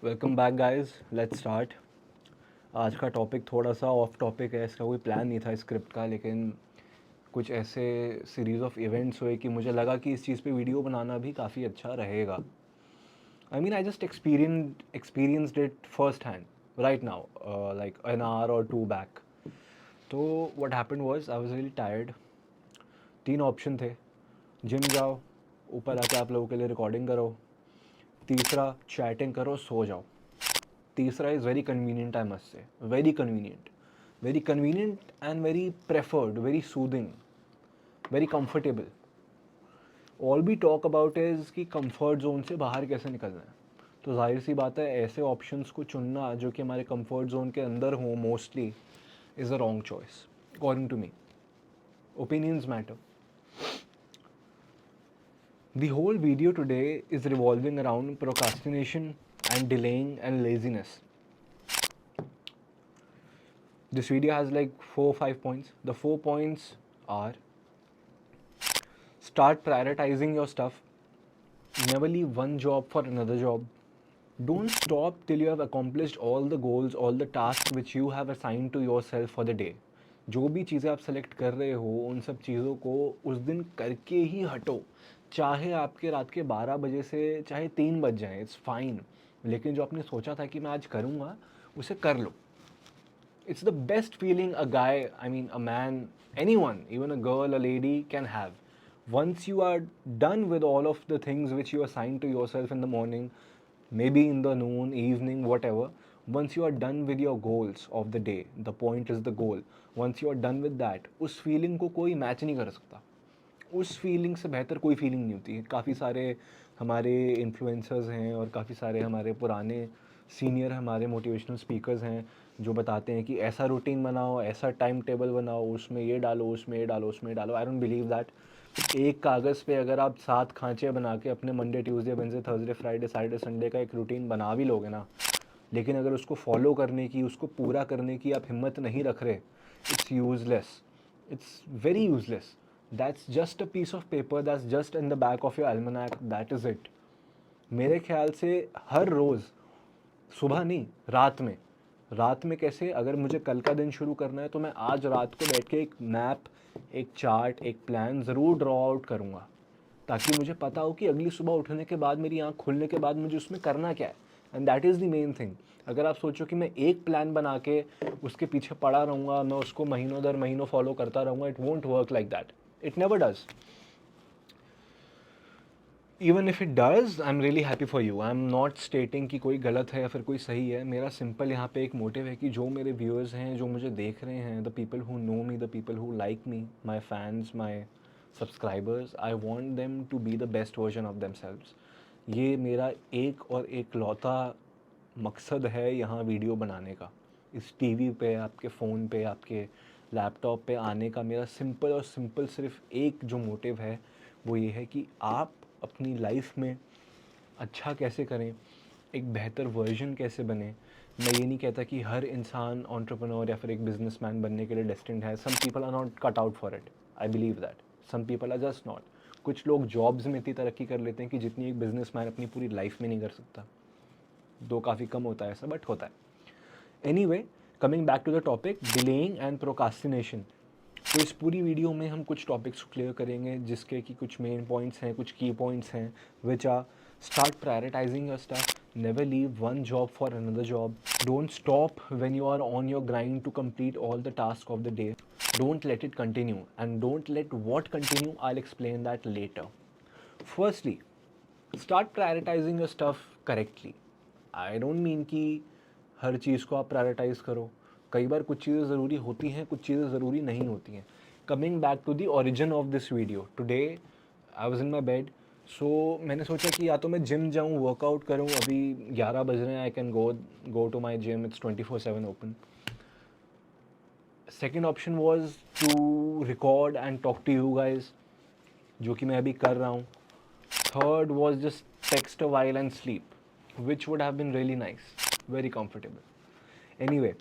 Welcome back guys, let's start. आज का topic थोड़ा सा ऑफ टॉपिक है, इसका कोई प्लान नहीं था स्क्रिप्ट का, लेकिन कुछ ऐसे सीरीज़ ऑफ इवेंट्स हुए कि मुझे लगा कि इस चीज़ पे वीडियो बनाना भी काफ़ी अच्छा रहेगा। I just experienced it first hand right now, like an hour और टू बैक। तो what happened was I was really tired. 3 option थे, जिम जाओ, ऊपर आके आप लोगों के लिए रिकॉर्डिंग करो, तीसरा चैटिंग करो, सो जाओ। तीसरा is very convenient, I must say, very convenient and very preferred, very soothing, very comfortable. All be talk about is कि कंफर्ट जोन से बाहर कैसे निकलना है। तो जाहिर सी बात है, ऐसे ऑप्शंस को चुनना जो कि हमारे कंफर्ट जोन के अंदर हो mostly is a wrong choice according to me. Opinions matter. The whole video today is revolving around procrastination and delaying and laziness. This video has like 4 or 5 points. The 4 points are: start prioritizing your stuff, never leave one job for another job, don't stop till you have accomplished all the goals, all the tasks which you have assigned to yourself for the day. जो भी चीज़ें आप select कर रहे हो उन सब चीज़ों को उस दिन करके ही हटो, चाहे आपके रात के 12 बजे से चाहे 3 बज जाए, इट्स फाइन। लेकिन जो आपने सोचा था कि मैं आज करूँगा, उसे कर लो। It's the best feeling a guy, a man, anyone, even a girl, a lady can have. Once you are done with all of the things which you assign to yourself in the morning, maybe in the noon, evening, whatever, once you are done with your goals of the day, the point is the goal. Once you are done with that, उस feeling को कोई match नहीं कर सकता। उस feeling से बेहतर कोई फीलिंग नहीं होती। काफ़ी सारे हमारे इन्फ्लुएंसर्स हैं और काफ़ी सारे हमारे पुराने सीनियर हमारे मोटिवेशनल स्पीकर्स हैं जो बताते हैं कि ऐसा रूटीन बनाओ, ऐसा टाइम टेबल बनाओ, उसमें ये डालो, उसमें ये डालो, उसमें ये डालो। I don't believe that. एक कागज़ पे अगर आप 7 खांचे बना के अपने Monday, Tuesday, Wednesday, Thursday, Friday, Saturday, Sunday का एक रूटीन बना भी लोगे ना, लेकिन अगर उसको फॉलो करने की, उसको पूरा करने की आप हिम्मत नहीं रख रहे, it's useless. It's very useless. That's just a piece of paper, that's just in the back of your almanac, that is it. मेरे ख्याल से हर रोज़, सुबह नहीं, रात में कैसे, अगर मुझे कल का दिन शुरू करना है तो मैं आज रात को बैठ के एक मैप, एक चार्ट, एक प्लान ज़रूर ड्रॉ आउट करूँगा, ताकि मुझे पता हो कि अगली सुबह उठने के बाद, मेरी आँख खुलने के बाद मुझे उसमें करना क्या है। And that is the main thing. अगर आप सोचो कि मैं एक प्लान बना के उसके पीछे पड़ा रहूँगा, मैं उसको महीनों दर महीनों फॉलो करता रहूँगा, it won't work like that. It never does. Even if it does, I am really happy for you. I am not स्टेटिंग कि कोई गलत है या फिर कोई सही है। मेरा सिंपल यहाँ पे एक मोटिव है कि जो मेरे व्यूअर्स हैं, जो मुझे देख रहे हैं, the people who know me, the people who like me, my fans, my subscribers, I want them to be the best version of themselves. ये मेरा एक और एक लौता मकसद है यहाँ वीडियो बनाने का। इस टीवी पे, आपके फ़ोन पे, आपके लैपटॉप पे आने का मेरा सिंपल और सिंपल सिर्फ एक जो मोटिव है वो ये है कि आप अपनी लाइफ में अच्छा कैसे करें, एक बेहतर वर्जन कैसे बने। मैं ये नहीं कहता कि हर इंसान एंटरप्रेन्योर या फिर एक बिजनेसमैन बनने के लिए डेस्टिन्ड है। Some people are not cut out for it, I believe that. Some people are just not. कुछ लोग जॉब्स में इतनी तरक्की कर लेते हैं कि जितनी एक बिजनेसमैन अपनी पूरी लाइफ में नहीं कर सकता। दो काफ़ी कम होता है ऐसा, बट होता है। Anyway, coming back to the topic, delaying and procrastination. तो इस पूरी वीडियो में हम कुछ टॉपिक्स क्लियर करेंगे जिसके कि कुछ मेन पॉइंट्स हैं, कुछ की पॉइंट्स हैं, which are: start prioritising your stuff, never leave one job for another job, don't stop when you are on your grind to complete all the task of the day, don't let it continue, and don't let what continue, I will explain that later. Firstly, start prioritising your stuff correctly. I don't mean कि हर चीज़ को आप prioritise करो। कई बार कुछ चीज़ें ज़रूरी होती हैं, कुछ चीज़ें ज़रूरी नहीं होती हैं। Coming back to the origin of this video, today I was in my bed. So मैंने सोचा कि या तो मैं जिम जाऊँ, वर्कआउट करूँ। अभी 11 बज रहे हैं, I can go to my gym, it's 24/7 open. Second option was to record and talk to you guys, जो कि मैं अभी कर रहा हूँ। Third was just text a while and sleep, which would have been really nice, very comfortable. Anyway,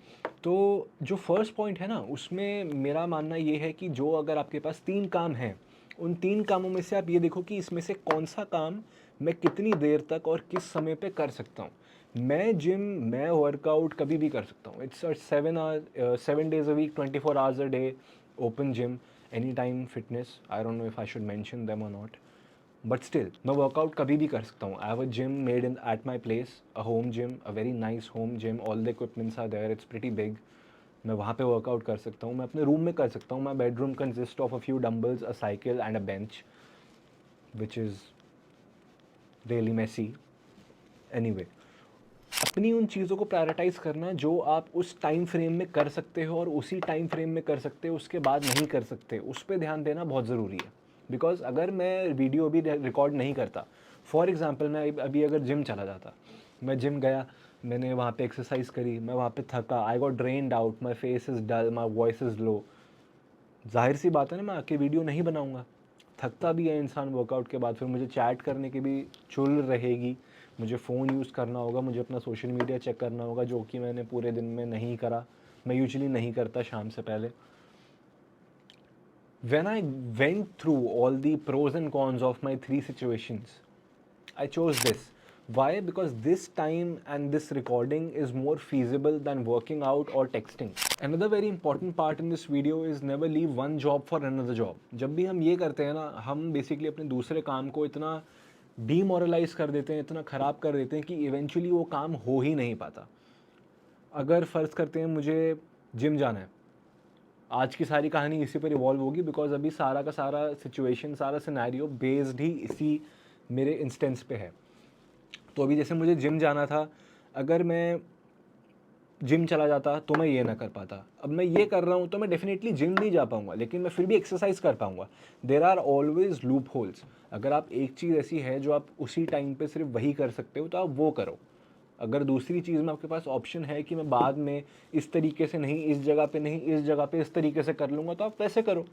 तो जो first point है ना, उसमें मेरा मानना ये है कि जो अगर आपके पास 3 काम हैं, उन 3 कामों में से आप ये देखो कि इसमें से कौन सा काम मैं कितनी देर तक और किस समय पे कर सकता हूँ। मैं वर्कआउट कभी भी कर सकता हूँ. It's 7 days a week, 24 hours a day, open gym, anytime fitness. I don't know if I should mention them or not. But still मैं वर्कआउट कभी भी कर सकता हूँ. I have a gym made in at my place, a home gym, a very nice home gym. All the equipments are there, it's pretty big. मैं वहाँ पे workout कर सकता हूँ. मैं अपने रूम में कर सकता हूँ. My bedroom consist of a few dumbbells, a cycle and a bench, which is really messy. Anyway, अपनी उन चीज़ों को प्रायोरिटाइज़ करना जो आप उस टाइम फ्रेम में कर सकते हो और उसी टाइम फ्रेम में कर सकते हो, उसके बाद नहीं कर सकते, उस पर ध्यान देना बहुत ज़रूरी है. बिकॉज अगर मैं वीडियो अभी रिकॉर्ड नहीं करता, फॉर एग्ज़ाम्पल मैं अभी अगर जिम चला जाता, मैं जिम गया, मैंने वहाँ पे एक्सरसाइज करी, मैं वहाँ पे थका, I got drained out, my face is dull, my voice is low, जाहिर सी बात है ना, मैं आके वीडियो नहीं बनाऊँगा. थकता भी है इंसान वर्कआउट के बाद, फिर मुझे चैट करने की भी चुल रहेगी, मुझे फ़ोन यूज़ करना होगा, मुझे अपना सोशल मीडिया चेक करना होगा, जो कि मैंने पूरे दिन में नहीं करा. मैं यूजुअली नहीं करता शाम से पहले. When I went through all the pros and cons of my three situations, I chose this. Why? Because this time and this recording is more feasible than working out or texting. Another very important part in this video is never leave one job for another job. जब भी हम ये करते हैं ना, हम basically अपने दूसरे काम को इतना डीमोरलाइज कर देते हैं, इतना ख़राब कर देते हैं कि इवेंचुअली वो काम हो ही नहीं पाता. अगर फ़र्ज़ करते हैं मुझे जिम जाना है, आज की सारी कहानी इसी पर इवॉल्व होगी, बिकॉज अभी सारा का सारा सिचुएशन, सारा सिनेरियो बेस्ड ही इसी मेरे इंस्टेंस पे है. तो अभी जैसे मुझे जिम जाना था, अगर मैं जिम चला जाता तो मैं ये ना कर पाता. अब मैं ये कर रहा हूँ तो मैं डेफिनेटली जिम नहीं जा पाऊँगा, लेकिन मैं फिर भी एक्सरसाइज कर पाऊँगा. There are always loopholes. अगर आप एक चीज़ ऐसी है जो आप उसी टाइम पे सिर्फ वही कर सकते हो, तो आप वो करो. अगर दूसरी चीज़ में आपके पास ऑप्शन है कि मैं बाद में इस तरीके से नहीं, इस जगह पे नहीं, इस जगह पे इस तरीके से कर लूँगा, तो आप वैसे करो,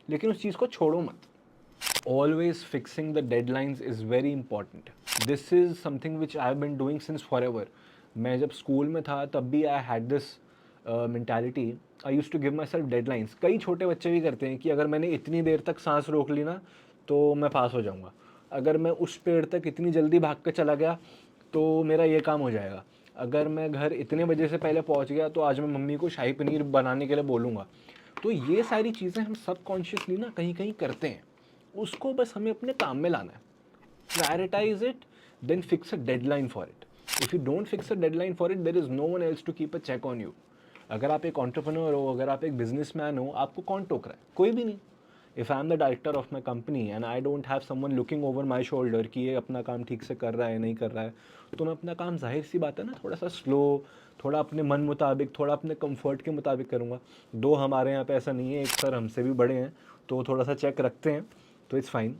लेकिन उस चीज़ को छोड़ो मत. Always fixing the deadlines is very important. This is something which I have been doing since forever. मैं जब स्कूल में था तब भी I had this mentality. I used to give myself deadlines. कई छोटे बच्चे भी करते हैं कि अगर मैंने इतनी देर तक सांस रोक ली ना तो मैं पास हो जाऊंगा. अगर मैं उस पेड़ तक इतनी जल्दी भाग कर चला गया तो मेरा ये काम हो जाएगा. अगर मैं घर इतने बजे से पहले पहुंच गया तो आज मैं मम्मी को शाही पनीर बनाने के लिए बोलूँगा. तो ये सारी चीज़ें हम सबकॉन्शियसली ना कहीं कहीं करते हैं. उसको बस हमें अपने काम में लाना है. Prioritise it, then fix a deadline for it. If you don't fix a deadline for it, there is no one else to keep a check on you. अगर आप एक एंटरप्रेन्योर हो, अगर आप एक बिजनेसमैन हो, आपको कौन टोक रहा है? कोई भी नहीं. If I am the director of my company and I don't have someone looking over my shoulder कि ये अपना काम ठीक से कर रहा है नहीं कर रहा है, तो मैं अपना काम, जाहिर सी बात है ना, थोड़ा सा स्लो, थोड़ा अपने मन मुताबिक, थोड़ा अपने कंफर्ट के मुताबिक करूँगा. दो हमारे यहाँ पे ऐसा नहीं है, एक सर हमसे भी बड़े हैं तो थोड़ा सा चेक रखते हैं, तो इट्स फाइन.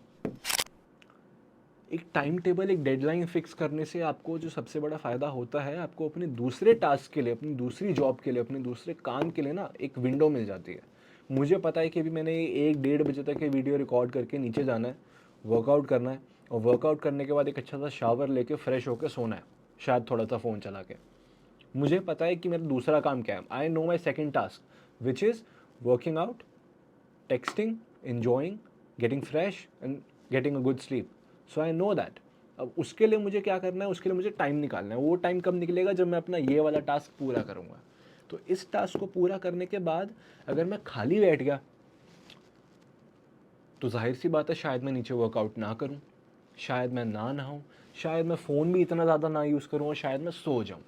एक टाइम टेबल, एक डेडलाइन फिक्स करने से आपको जो सबसे बड़ा फ़ायदा होता है, आपको अपने दूसरे टास्क के लिए, अपनी दूसरी जॉब के लिए, अपने दूसरे काम के लिए ना एक विंडो मिल जाती है. मुझे पता है कि अभी मैंने 1-1:30 बजे तक ये वीडियो रिकॉर्ड करके नीचे जाना है, वर्कआउट करना है, और वर्कआउट करने के बाद एक अच्छा सा शावर लेके फ्रेश होकर सोना है, शायद थोड़ा सा फ़ोन चला के. मुझे पता है कि मेरा दूसरा काम क्या है. I know my second task which is working out, texting, enjoying, getting fresh and getting a good sleep. So I know that. अब उसके लिए मुझे क्या करना है, उसके लिए मुझे टाइम निकालना है. वो टाइम कब निकलेगा? जब मैं अपना ये वाला टास्क पूरा करूँगा. तो इस टास्क को पूरा करने के बाद अगर मैं खाली बैठ गया तो जाहिर सी बात है शायद मैं नीचे वर्कआउट ना करूँ, शायद मैं ना नहाऊँ, शायद मैं फ़ोन भी इतना ज़्यादा ना यूज़ करूँ और शायद मैं सो जाऊँ.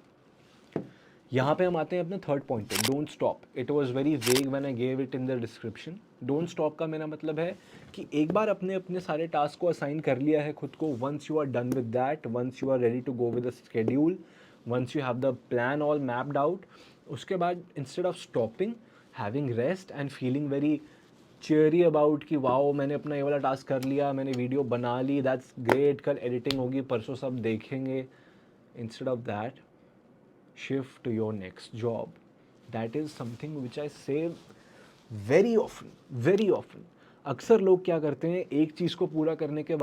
यहाँ पे हम आते हैं अपने थर्ड पॉइंट पे, don't stop. It was very vague when I gave it in the description. Don't stop का मेरा मतलब है कि एक बार अपने अपने सारे टास्क को असाइन कर लिया है खुद को, once you are done with that, once you are ready to go with the schedule, once you have the plan all mapped out, उसके बाद instead of stopping, having rest and feeling very cheery about कि wow मैंने अपना ये वाला task कर लिया, मैंने वीडियो बना ली, दैट्स ग्रेट, कल एडिटिंग होगी, परसों सब देखेंगे. Instead of that, shift to your next job. That is something which I say very often, very often. अक्सर लोग क्या करते हैं, एक चीज़ को पूरा करने के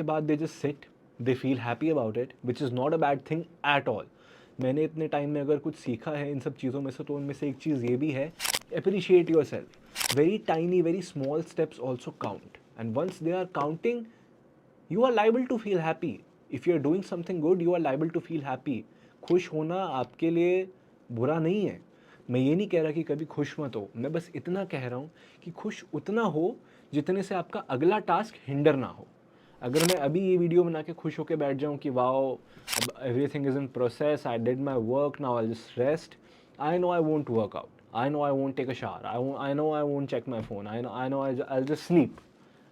बाद, they just sit, they feel happy about it, which is not a bad thing at all. मैंने इतने टाइम में अगर कुछ सीखा है इन सब चीज़ों में से, तो उनमें से एक चीज़ ये भी है, appreciate yourself. Very tiny, very small steps also count, and once they are counting, you are liable to feel happy. If you are doing something good you are liable to feel happy. खुश होना आपके लिए बुरा नहीं है. मैं ये नहीं कह रहा कि कभी खुश मत हो, मैं बस इतना कह रहा हूँ कि खुश उतना हो जितने से आपका अगला टास्क हिंडर ना हो. अगर मैं अभी ये वीडियो बना के खुश होकर बैठ जाऊँ कि wow everything is in process, I did my work, now I just rest, I know I won't work out, I know I won't take a shower, I know I won't check my phone, I know I'll just sleep,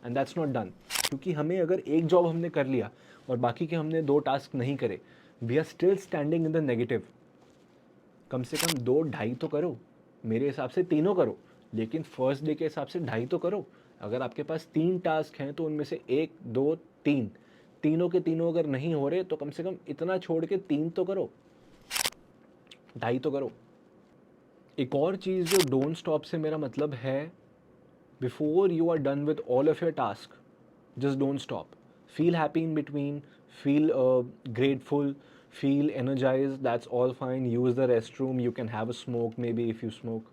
and that's not done. क्योंकि हमें अगर एक job हमने कर लिया और बाकी के हमने 2 टास्क नहीं करे, we are still standing in the negative. कम से कम 2 ढाई तो करो, मेरे हिसाब से तीनों करो, लेकिन फर्स्ट डे के हिसाब से ढाई तो करो. अगर आपके पास 3 टास्क हैं तो उनमें से 1 2 3, तीनों के तीनों अगर नहीं हो रहे तो कम से कम इतना छोड़ के 3 तो करो, ढाई तो करो. एक और चीज़ जो डोंट स्टॉप से मेरा मतलब है, before you are done with all of your task, just don't stop. Feel happy in between, feel grateful, feel energized, that's all fine. Use the restroom, you can have a smoke maybe if you smoke,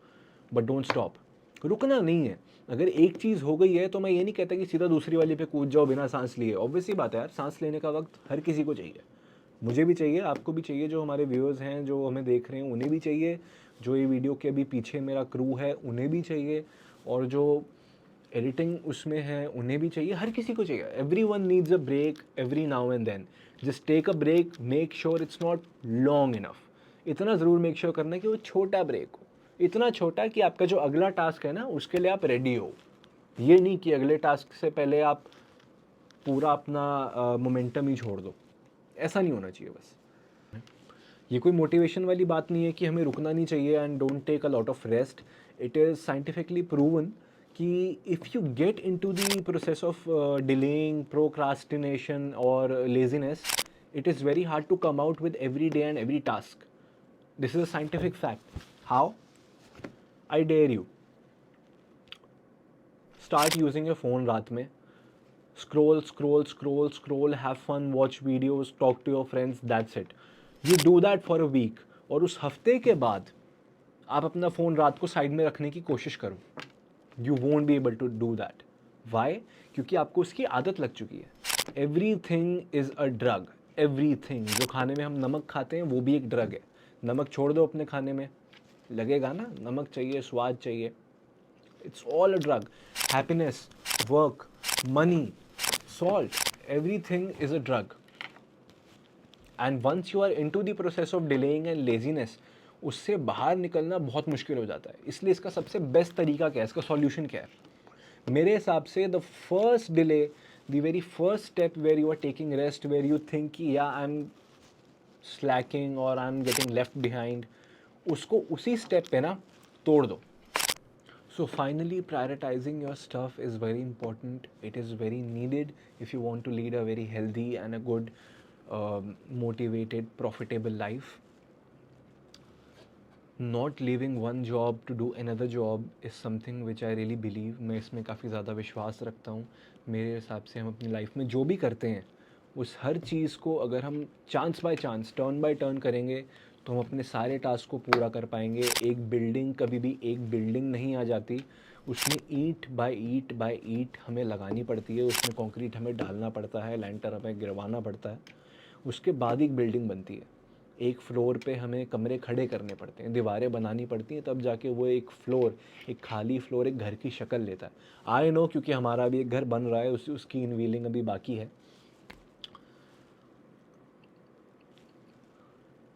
but don't stop. रुकना नहीं है. अगर एक चीज़ हो गई है तो मैं ये नहीं कहता कि सीधा दूसरी वाली पे कूद जाओ बिना सांस लिए. ऑब्वियसली बात है यार, सांस लेने का वक्त हर किसी को चाहिए. मुझे भी चाहिए, आपको भी चाहिए, जो हमारे व्यूअर्स हैं जो हमें देख रहे हैं उन्हें भी चाहिए, जो ये वीडियो के अभी पीछे मेरा क्रू है उन्हें भी चाहिए, और जो एडिटिंग उसमें है उन्हें भी चाहिए, हर किसी को चाहिए. Everyone needs a break every now and then. Just take a break, make sure it's not long enough. इतना ज़रूर मेक श्योर करना कि वो छोटा ब्रेक हो, इतना छोटा कि आपका जो अगला टास्क है ना उसके लिए आप रेडी हो. ये नहीं कि अगले टास्क से पहले आप पूरा अपना मोमेंटम ही छोड़ दो. ऐसा नहीं होना चाहिए. बस ये कोई मोटिवेशन वाली बात नहीं है कि हमें रुकना नहीं चाहिए and don't take a lot of rest. It is scientifically proven कि if you get into the process of delaying, procrastination और laziness, it is very hard to come out with every day and every task. This is a scientific fact. How? I dare you. Start using your phone रात में. Scroll, scroll, scroll, scroll, have fun, watch videos, talk to your friends, that's it. You do that for a week. और उस हफ्ते के बाद आप अपना phone रात को साइड में रखने की कोशिश करो. You won't be able to do that. Why? क्योंकि आपको उसकी आदत लग चुकी है. Everything is a drug. Everything. जो खाने में हम नमक खाते हैं वो भी एक ड्रग है. नमक छोड़ दो अपने खाने में, लगेगा ना, नमक चाहिए, स्वाद चाहिए. It's all a drug. Happiness, work, money, salt, everything is a drug. And once you are into the process of delaying and laziness, उससे बाहर निकलना बहुत मुश्किल हो जाता है. इसलिए इसका सबसे बेस्ट तरीका क्या है, इसका सॉल्यूशन क्या है? मेरे हिसाब से the first delay, the very first step where you are taking rest, where you think कि या आई एम स्लैकिंग और I am getting left behind, उसको उसी स्टेप पे ना तोड़ दो. So finally, prioritizing your stuff is very important. It is very needed if you want to lead a very healthy and a good, motivated, profitable life. Not leaving one job to do another job is something which I really believe. मैं इसमें काफ़ी ज़्यादा विश्वास रखता हूँ. मेरे हिसाब से हम अपनी लाइफ में जो भी करते हैं उस हर चीज़ को अगर हम chance by chance, turn by turn करेंगे तो हम अपने सारे टास्क को पूरा कर पाएंगे. एक बिल्डिंग कभी भी एक बिल्डिंग नहीं आ जाती, उसमें ईंट बाय ईंट हमें लगानी पड़ती है, उसमें कंक्रीट हमें डालना पड़ता है, लैंटर हमें गिरवाना पड़ता है, उसके बाद एक बिल्डिंग बनती है. एक फ्लोर पे हमें कमरे खड़े करने पड़ते हैं, दीवारें बनानी पड़ती हैं, तब जाके वो एक फ्लोर, एक खाली फ्लोर एक घर की शक्ल लेता है. आई नो, क्योंकि हमारा भी एक घर बन रहा है, उसकी इनवीलिंग अभी बाकी है.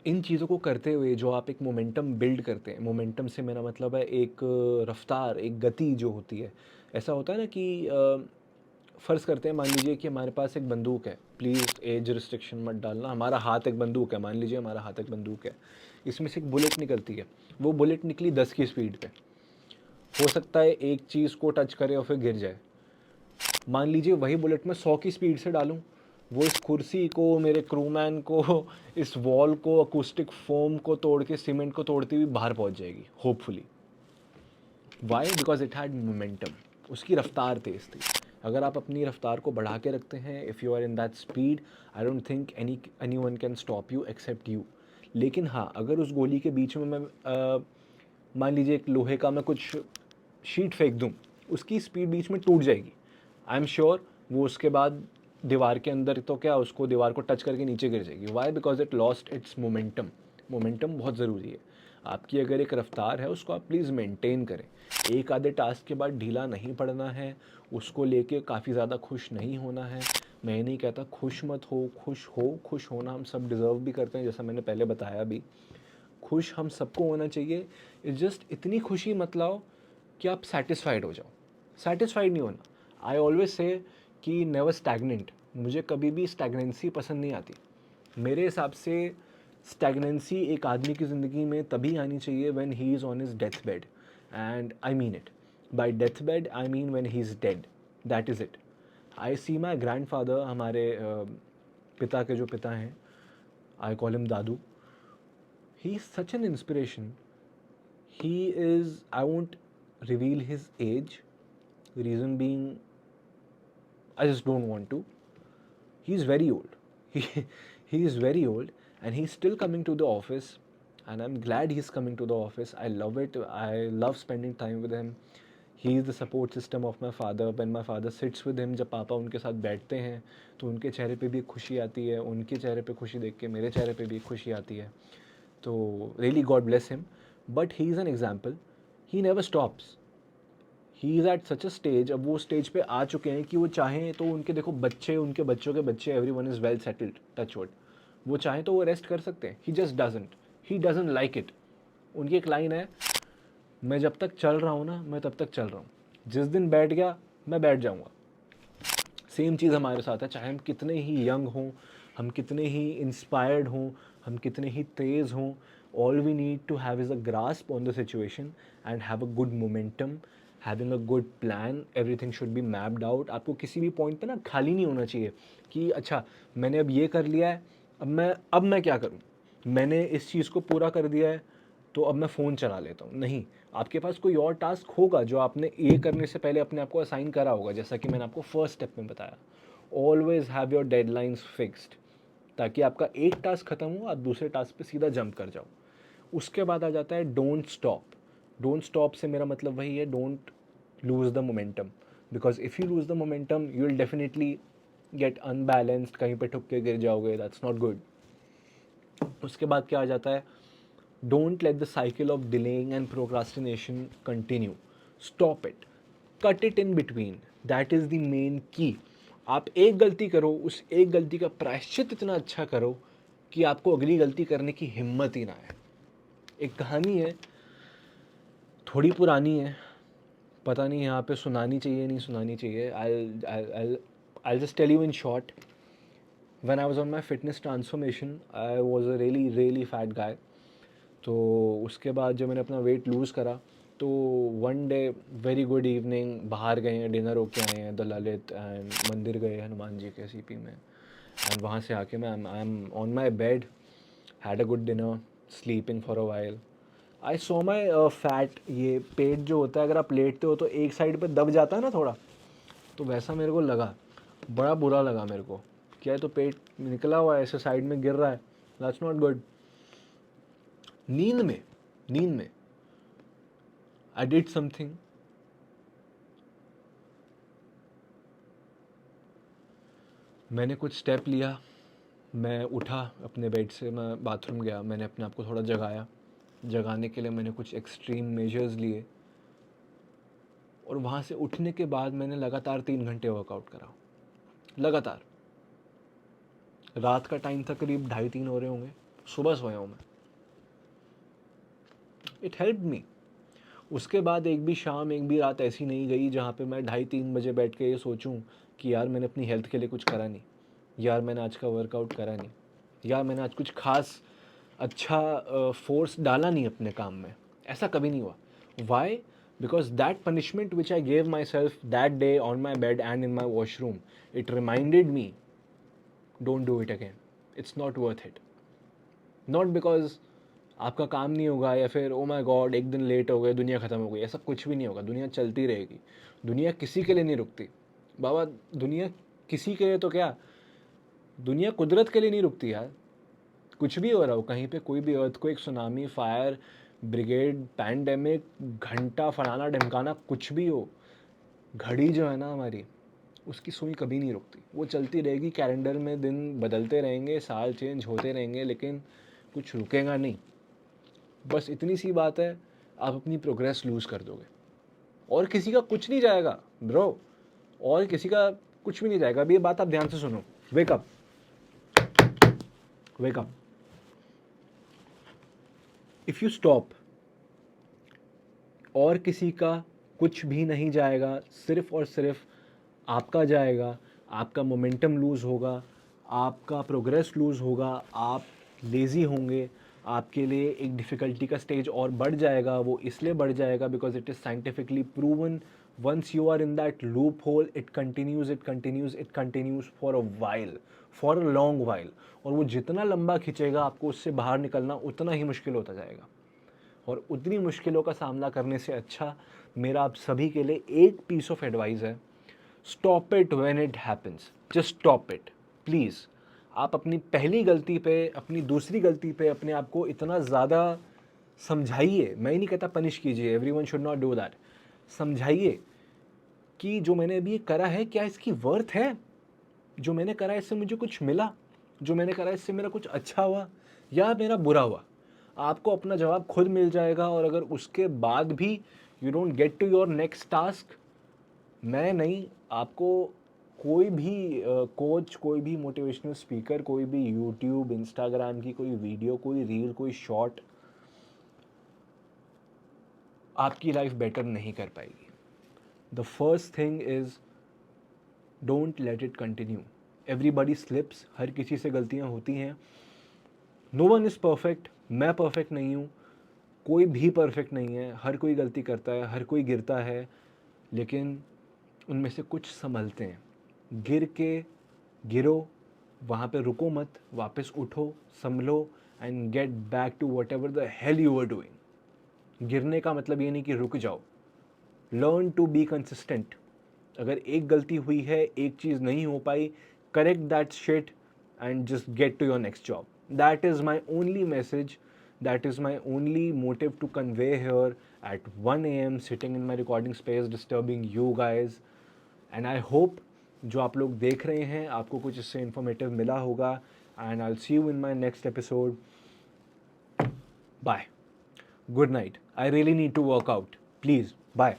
इन चीज़ों को करते हुए जो आप एक मोमेंटम बिल्ड करते हैं, मोमेंटम से मेरा मतलब है एक रफ्तार, एक गति जो होती है. ऐसा होता है ना कि फ़र्ज़ करते हैं, मान लीजिए कि हमारे पास एक बंदूक है, प्लीज़ एज रिस्ट्रिक्शन मत डालना, हमारा हाथ एक बंदूक है, मान लीजिए हमारा हाथ एक बंदूक है, इसमें से एक बुलेट निकलती है, वो बुलेट निकली 10 की स्पीड पे. हो सकता है एक चीज़ को टच करे और फिर गिर जाए. मान लीजिए वही बुलेट मैं 100 की स्पीड से डालूं, वो इस कुर्सी को, मेरे क्रूमैन को, इस वॉल को, अकूस्टिक फोम को तोड़ के, सीमेंट को तोड़ती हुई बाहर पहुंच जाएगी, hopefully. Why? Because it had momentum. उसकी रफ्तार तेज़ थी. अगर आप अपनी रफ्तार को बढ़ा के रखते हैं, if you are in that speed, I don't think anyone can stop you except you. लेकिन हाँ, अगर उस गोली के बीच में मैं मान लीजिए एक लोहे का मैं कुछ शीट फेंक दूँ, उसकी स्पीड बीच में टूट जाएगी. आई एम श्योर वो उसके बाद दीवार के अंदर तो क्या उसको दीवार को टच करके नीचे गिर जाएगी. Why? Because it lost its momentum. Momentum बहुत ज़रूरी है. आपकी अगर एक रफ्तार है उसको आप प्लीज़ मेंटेन करें. एक आधे टास्क के बाद ढीला नहीं पड़ना है, उसको लेके काफ़ी ज़्यादा खुश नहीं होना है. मैं नहीं कहता खुश मत हो, खुश होना हम सब डिज़र्व भी करते हैं, जैसा मैंने पहले बताया भी. खुश हम सबको होना चाहिए. इट्स जस्ट इतनी खुशी मत लाओ कि आप सेटिस्फाइड हो जाओ. सेटिस्फाइड नहीं होना. आई ऑलवेज से कि नेवर स्टैगनेंट. मुझे कभी भी स्टैगनेंसी पसंद नहीं आती. मेरे हिसाब से स्टैगनेंसी एक आदमी की ज़िंदगी में तभी आनी चाहिए when he is on his death bed. And I mean it. By death bed I mean when he is dead. That is it. I see my grandfather, हमारे पिता के जो पिता हैं, I call him dadu. He is such an inspiration. He is, I won't reveal his age, reason being, I just don't want to. He's very old. He, he is very old and he's still coming to the office, and I'm glad he's coming to the office. I love it. I love spending time with him. He is the support system of my father. When my father sits with him, जब पापा उनके साथ बैठते हैं तो उनके चेहरे पे भी खुशी आती है. उनके चेहरे पे खुशी देख के मेरे चेहरे पे भी खुशी आती है. तो really God bless him. But he is an example. He never stops. He is at such a stage. अब वो स्टेज पे आ चुके हैं कि वो चाहें तो उनके देखो बच्चे, उनके बच्चों के बच्चे, every one is well settled, touch wood. वो चाहें तो वो रेस्ट कर सकते हैं. He just doesn't. He doesn't like it. उनकी एक लाइन है, मैं जब तक चल रहा हूँ ना, मैं तब तक चल रहा हूँ. जिस दिन बैठ गया मैं बैठ जाऊँगा. सेम चीज़ हमारे साथ है. चाहे हम कितने ही यंग हों, हम कितने ही इंस्पायर्ड हों, हम कितने ही तेज़ हों, all we need to have is a grasp on the situation and have a good momentum, having a good plan. Everything should be mapped out. आपको किसी भी पॉइंट पे ना खाली नहीं होना चाहिए कि अच्छा मैंने अब ये कर लिया है, अब मैं क्या करूँ. मैंने इस चीज़ को पूरा कर दिया है तो अब मैं फ़ोन चला लेता हूँ. नहीं, आपके पास कोई और टास्क होगा जो आपने ये करने से पहले अपने आप को असाइन करा होगा. जैसा कि मैंने आपको फर्स्ट स्टेप में बताया, always have your deadlines fixed, ताकि आपका एक टास्क ख़त्म हो, आप दूसरे टास्क पे सीधा जंप कर जाओ. उसके बाद आ जाता है डोंट स्टॉप. डोंट स्टॉप से मेरा मतलब वही है, don't lose the momentum. Because if you lose the momentum you will definitely get unbalanced, कहीं पे ठुक के गिर जाओगे. That's not good. उसके बाद क्या आ जाता है, don't let the cycle of delaying and procrastination continue. Stop it. Cut it in between. That is the main की. आप एक गलती करो, उस एक गलती का प्रायश्चित इतना अच्छा करो कि आपको अगली गलती करने की हिम्मत ही ना आए. एक कहानी है, थोड़ी पुरानी है, पता नहीं यहाँ पे सुनानी चाहिए नहीं सुनानी चाहिए. I'll just tell you in short. When I was on my fitness transformation, I was a really fat guy. तो उसके बाद जब मैंने अपना वेट लूज़ करा तो one day, very good evening, बाहर गए हैं, डिनर होके आए हैं द ललित, एंड मंदिर गए हनुमान जी के सीपी में. एंड वहाँ से आके मैं I am on my bed, had a good dinner, sleeping for a while. I so my fat. ये पेट जो होता है, अगर आप लेटते हो तो एक साइड पे दब जाता है ना थोड़ा, तो वैसा मेरे को लगा. बड़ा बुरा लगा मेरे को. क्या है, तो पेट निकला हुआ है, ऐसे साइड में गिर रहा है. That's not good. नींद में आई डिड समथिंग. मैंने कुछ स्टेप लिया. मैं उठा अपने बेड से, मैं बाथरूम गया, मैंने अपने आप को थोड़ा जगाया. जगाने के लिए मैंने कुछ एक्सट्रीम मेजर्स लिए, और वहाँ से उठने के बाद मैंने लगातार 3 घंटे वर्कआउट करा. लगातार. रात का टाइम था, करीब 2:30-3 हो रहे होंगे. सुबह सोया हूँ मैं. It help me. उसके बाद एक भी शाम, एक भी रात ऐसी नहीं गई जहाँ पे मैं 2:30-3 बजे बैठ के ये सोचूं कि यार मैंने अपनी हेल्थ के लिए कुछ करा नहीं, यार मैंने आज का वर्कआउट करा नहीं, यार मैंने आज कुछ खास अच्छा फोर्स डाला नहीं अपने काम में. ऐसा कभी नहीं हुआ. Why? Because that punishment which I gave myself that day on my bed and in my washroom, it reminded me, don't do it again. It's not worth it. Not because आपका काम नहीं होगा या फिर oh my God एक दिन late हो गए दुनिया ख़त्म हो गई. ऐसा कुछ भी नहीं होगा. दुनिया चलती रहेगी. दुनिया किसी के लिए नहीं रुकती बाबा. दुनिया किसी के लिए तो क्या, दुनिया कुदरत के लिए नहीं रुकती यार. कुछ भी हो रहा हो कहीं पे, कोई भी earthquake, tsunami, fire brigade, pandemic, घंटा फलाना ढमकाना, कुछ भी हो, घड़ी जो है ना हमारी, उसकी सुई कभी नहीं रुकती, वो चलती रहेगी, कैलेंडर में दिन बदलते रहेंगे, साल चेंज होते रहेंगे, लेकिन कुछ रुकेगा नहीं। बस इतनी सी बात है, आप अपनी प्रोग्रेस लूज़ कर दोगे। और किसी का कुछ नहीं जाएगा ब्रो, और किसी का कुछ भी नहीं जाएगा। अभी ये बात आप ध्यान से सुनो, wake up, wake up. If you stop, और किसी का कुछ भी नहीं जाएगा, सिर्फ और सिर्फ आपका जाएगा। आपका मोमेंटम लूज़ होगा, आपका प्रोग्रेस लूज़ होगा, आप लेज़ी होंगे, आपके लिए एक डिफ़िकल्टी का स्टेज और बढ़ जाएगा। वो इसलिए बढ़ जाएगा because it is scientifically proven, once you are in that loophole, it continues, it continues, it continues for a while, for a long while. और वो जितना लंबा खींचेगा, आपको उससे बाहर निकलना उतना ही मुश्किल होता जाएगा। और उतनी मुश्किलों का सामना करने से अच्छा मेरा आप सभी के लिए एक पीस ऑफ एडवाइस है, stop it when it happens, just stop it please. आप अपनी पहली गलती पे, अपनी दूसरी गलती पे अपने आप को इतना ज़्यादा समझाइए, मैं ही नहीं कहता पनिश कीजिए, everyone should not do that. समझाइए कि जो मैंने अभी ये करा है, क्या इसकी वर्थ है? जो मैंने करा है, इससे मुझे कुछ मिला? जो मैंने करा है, इससे मेरा कुछ अच्छा हुआ या मेरा बुरा हुआ? आपको अपना जवाब खुद मिल जाएगा। और अगर उसके बाद भी you don't get to your next task, मैं नहीं, आपको कोई भी कोच, कोई भी मोटिवेशनल स्पीकर, कोई भी यूट्यूब, इंस्टाग्राम की कोई वीडियो, कोई रील, कोई शॉर्ट आपकी लाइफ बेटर नहीं कर पाएगी। The first thing is don't let it continue. Everybody slips, हर किसी से गलतियाँ होती हैं। नो वन इज़ परफेक्ट, मैं परफेक्ट नहीं हूँ, कोई भी परफेक्ट नहीं है, हर कोई गलती करता है, हर कोई गिरता है, लेकिन उनमें से कुछ संभलते हैं। गिर के गिरो, वहाँ पे रुको मत, वापस उठो, संभलो and get back to whatever the hell you are doing. गिरने का मतलब ये नहीं कि रुक जाओ, लर्न टू बी कंसिस्टेंट। अगर एक गलती हुई है, एक चीज़ नहीं हो पाई, correct that shit and just get to your next job. That is my only message, that is my only motive to convey here at 1 a.m. sitting in my recording space disturbing you guys. And I hope जो आप लोग देख रहे हैं, आपको कुछ इससे informative मिला होगा। And I'll see you in my next episode. Bye. Good night. I really need to work out. Please. Bye.